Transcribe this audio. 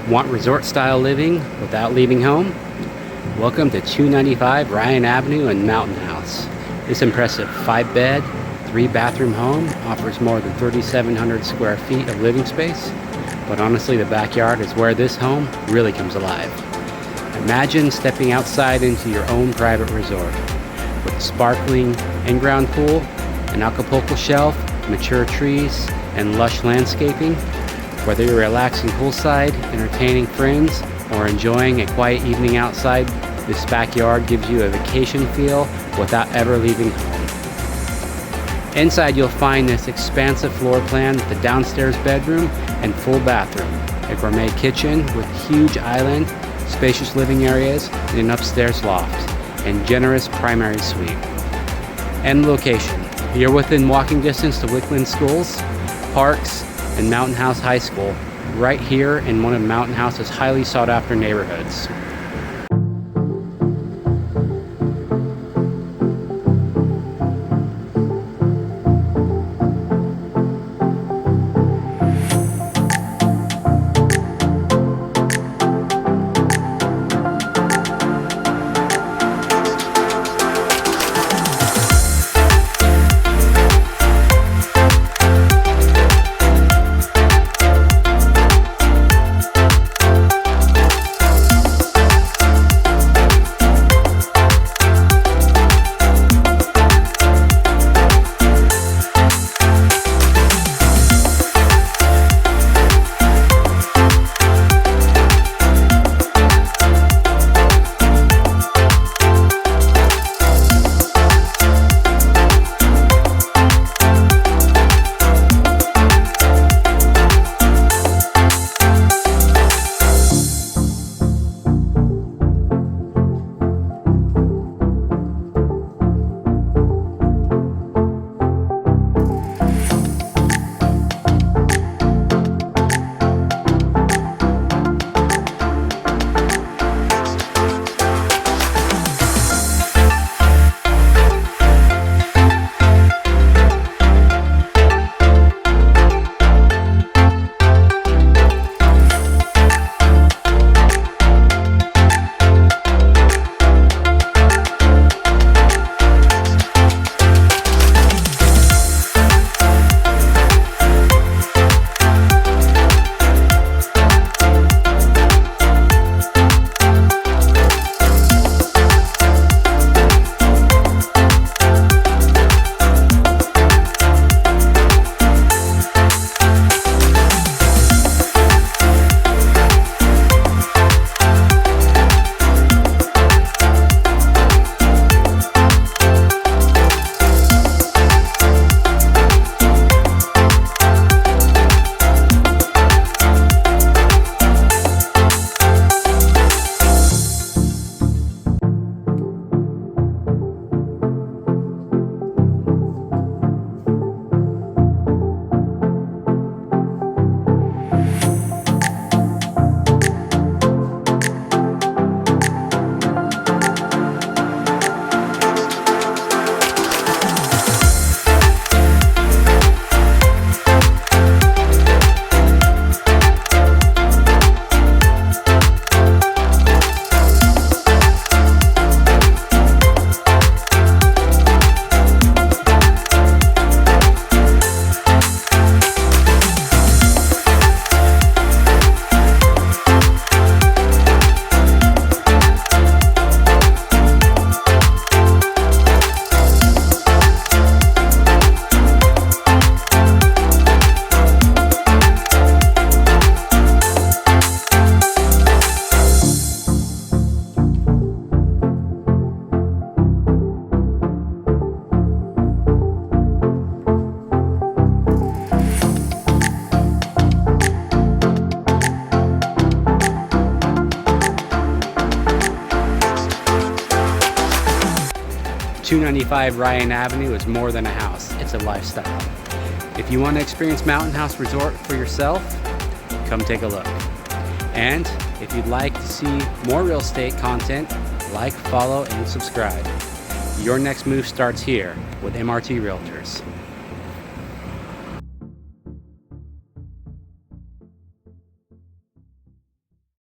Want resort-style living without leaving home? Welcome to 295 Ryan Avenue in Mountain House. This impressive 5-bed, 3-bathroom home offers more than 3,700 square feet of living space, but honestly the backyard is where this home really comes alive. Imagine stepping outside into your own private resort with a sparkling in-ground pool, an Acapulco shelf, mature trees, and lush landscaping. Whether you're relaxing poolside, entertaining friends, or enjoying a quiet evening outside, this backyard gives you a vacation feel without ever leaving home. Inside you'll find this expansive floor plan with a downstairs bedroom and full bathroom, a gourmet kitchen with huge island, spacious living areas, and an upstairs loft, and generous primary suite. And location. You're within walking distance to Wickland Schools, parks, and Mountain House High School, right here in one of Mountain House's highly sought after neighborhoods. .295 Ryan Avenue is more than a house, it's a lifestyle. If you want to experience Mountain House Resort for yourself, come take a look. And if you'd like to see more real estate content, like, follow, and subscribe. Your next move starts here with MRT Realtors.